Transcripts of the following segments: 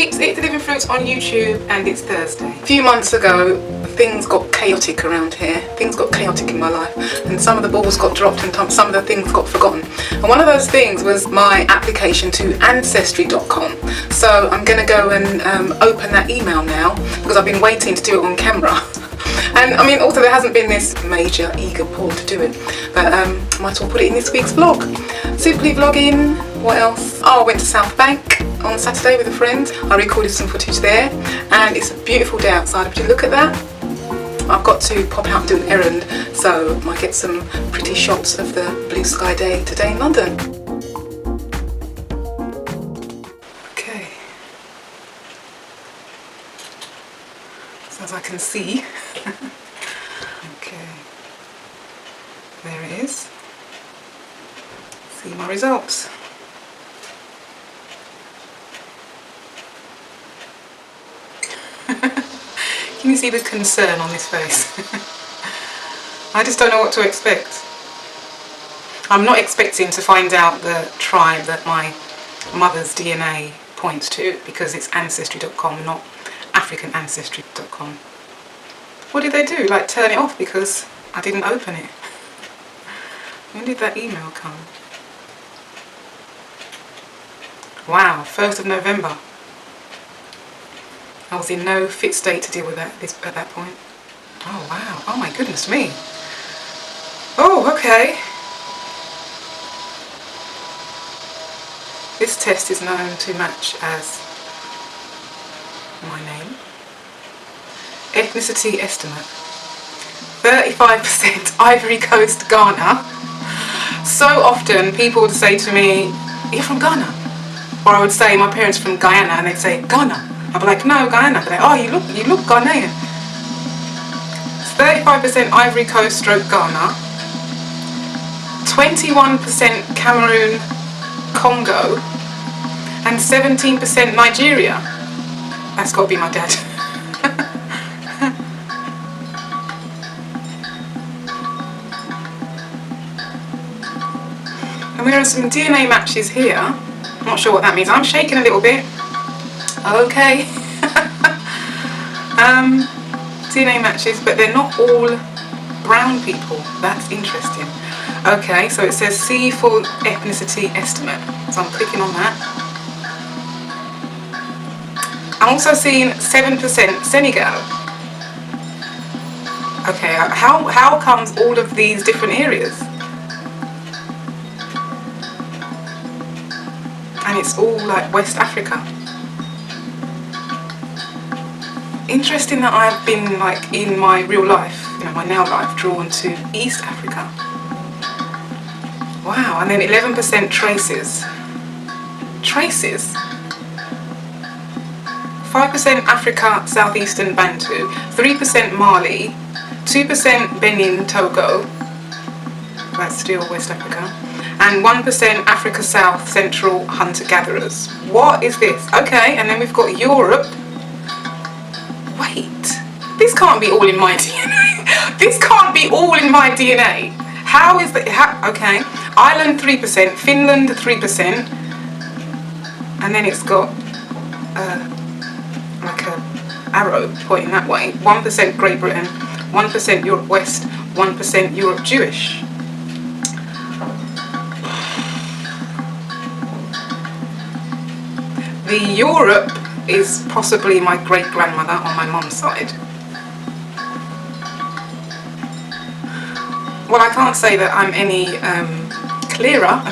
peeps, it's the Living Fruits on YouTube and it's Thursday. A few months ago things got chaotic around here. Things got chaotic in my life and some of the balls got dropped and some of the things got forgotten. And one of those things was my application to ancestry.com. So I'm going to go and open that email now because I've been waiting to do it on camera. And I mean, also there hasn't been this major eager pull to do it, but might as well put it in this week's vlog. Simply vlogging. What else? Oh, I went to South Bank on Saturday with a friend. I recorded some footage there and it's a beautiful day outside. Would you look at that? I've got to pop out and do an errand, so I might get some pretty shots of the blue sky day today in London. Okay. So as I can see, okay, there it is. See my results. Can you see the concern on this face? I just don't know what to expect. I'm not expecting to find out the tribe that my mother's DNA points to because it's ancestry.com, not africanancestry.com. What did they do? Like turn it off because I didn't open it? When did that email come? Wow, 1st of November. I was in no fit state to deal with that at that point. Oh wow, oh my goodness me. Oh, okay. This test is known to match as my name. Ethnicity estimate. 35% Ivory Coast, Ghana. So often people would say to me, "You're from Ghana?" Or I would say my parents are from Guyana and they'd say, "Ghana." I'd be like, "No, Guyana." They're like, "Oh, you look Ghanaian." It's 35% Ivory Coast stroke Ghana, 21% Cameroon, Congo, and 17% Nigeria. That's got to be my dad. And we have some DNA matches here. I'm not sure what that means. I'm shaking a little bit. Okay. DNA matches, but they're not all brown people. That's interesting. Okay, so it says C for ethnicity estimate. So I'm clicking on that. I'm also seeing 7% Senegal. Okay, how comes all of these different areas? And it's all like West Africa. Interesting that I've been like in my real life, you know, my now life, drawn to East Africa. Wow, and then 11% traces. Traces? 5% Africa, Southeastern Bantu, 3% Mali, 2% Benin, Togo, that's still West Africa, and 1% Africa South, Central Hunter-Gatherers. What is this? Okay, and then we've got Europe. Wait, this can't be all in my DNA. This can't be all in my DNA. How is that? Okay, Ireland 3%, Finland 3%, and then it's got like a arrow pointing that way. 1% Great Britain, 1% Europe West, 1% Europe Jewish. The Europe is possibly my great-grandmother on my mum's side. Well, I can't say that I'm any clearer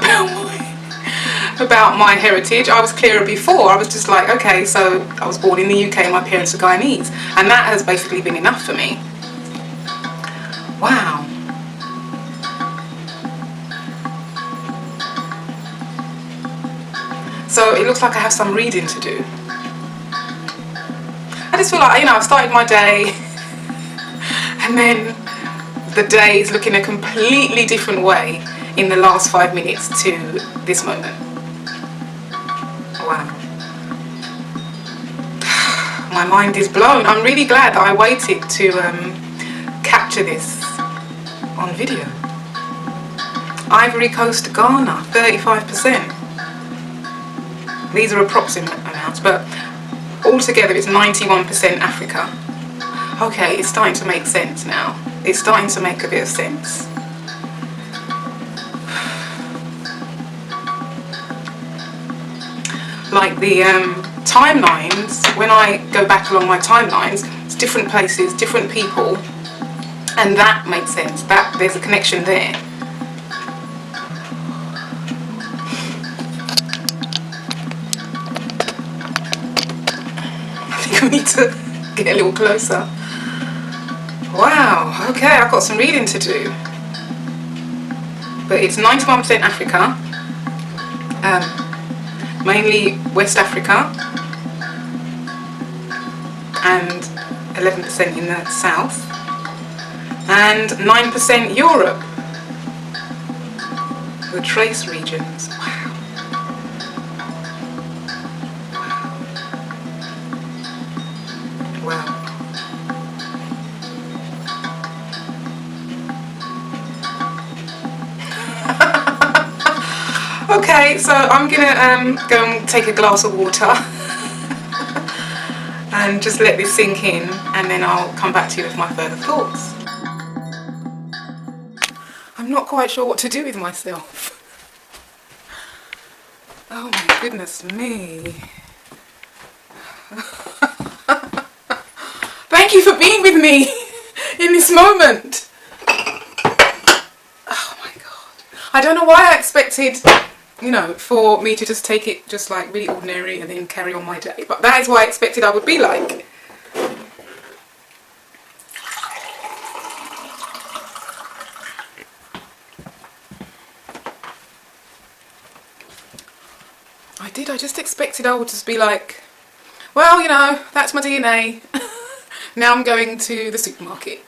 about my heritage. I was clearer before. I was just like, okay, so I was born in the UK and my parents are Guyanese. And that has basically been enough for me. Wow. So it looks like I have some reading to do. I just feel like, you know, I've started my day and then the day is looking a completely different way in the last 5 minutes to this moment. Wow. My mind is blown. I'm really glad that I waited to capture this on video. Ivory Coast, Ghana, 35%. These are approximate amounts, but altogether it's 91% Africa. Okay, it's starting to make sense now. It's starting to make a bit of sense. Like the timelines, when I go back along my timelines, it's different places, different people, and that makes sense. That there's a connection there. I think I need to get a little closer. Wow, okay, I've got some reading to do. But it's 91% Africa, mainly West Africa, and 11% in the south, and 9% Europe, the trace regions. Wow. Wow. Okay, so I'm gonna go and take a glass of water and just let this sink in, and then I'll come back to you with my further thoughts. I'm not quite sure what to do with myself. Oh my goodness me. Thank you for being with me in this moment. Oh my God. I don't know why I expected, you know, for me to just take it just like really ordinary and then carry on my day. But that is what I expected I would be like. I just expected I would just be like, well, you know, that's my DNA. Now I'm going to the supermarket.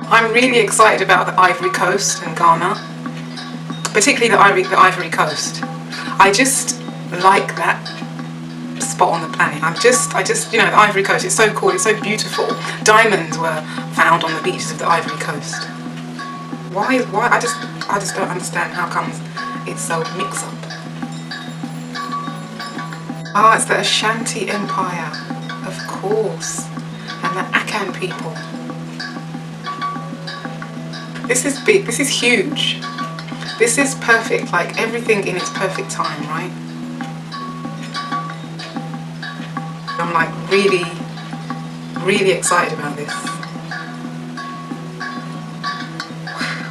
I'm really excited about the Ivory Coast and Ghana, particularly the Ivory Coast. I just like that spot on the planet. I just, you know, the Ivory Coast, it's so cool, it's so beautiful. Diamonds were found on the beaches of the Ivory Coast. Why, I just don't understand how comes it's so mix-up. Ah, it's the Ashanti Empire, of course, and the Akan people. This is big, this is huge. This is perfect, like everything in its perfect time, right? I'm like really, really excited about this. Wow.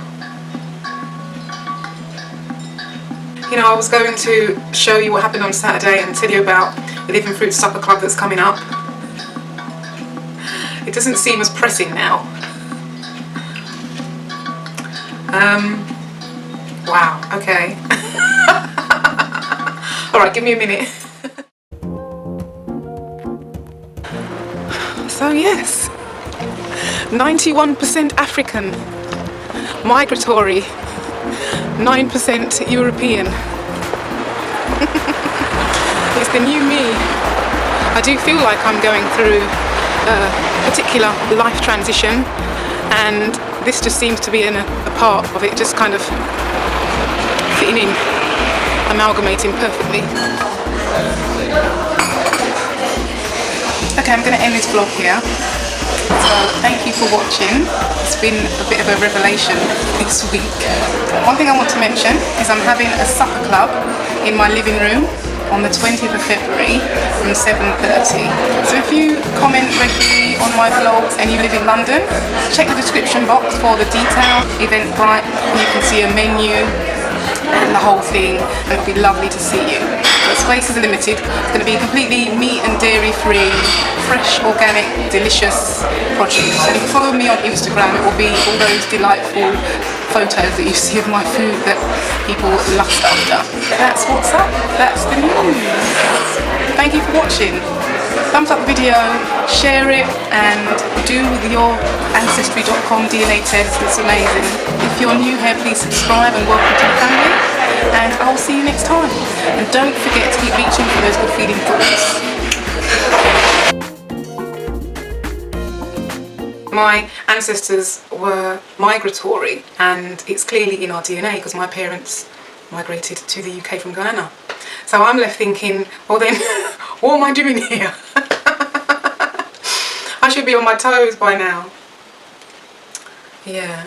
You know, I was going to show you what happened on Saturday and tell you about the Living Fruit Supper Club that's coming up. It doesn't seem as pressing now. Wow, okay. Alright, give me a minute. So yes, 91% African, migratory, 9% European. It's the new me. I do feel like I'm going through a particular life transition, and this just seems to be a part of it, just kind of fitting in, amalgamating perfectly. Okay, I'm going to end this vlog here. So thank you for watching. It's been a bit of a revelation this week. One thing I want to mention is I'm having a supper club in my living room on the 20th of February from 7:30. So if you comment regularly on my vlogs and you live in London, check the description box for the detailed Eventbrite. You can see a menu and the whole thing, and it'll be lovely to see you. But spaces are limited. It's going to be completely meat and dairy free, fresh, organic, delicious produce. And if you follow me on Instagram, it will be all those delightful photos that you see of my food that people lust after. That's what's up. That's the news. Thank you for watching. Thumbs up the video, share it, and do your ancestry.com DNA test. It's amazing. If you're new here, please subscribe and welcome to the family. And I'll see you next time. And don't forget to keep reaching for those good feeling thoughts. My ancestors were migratory, and it's clearly in our DNA because my parents migrated to the UK from Ghana. So I'm left thinking, well then, what am I doing here? I should be on my toes by now. Yeah,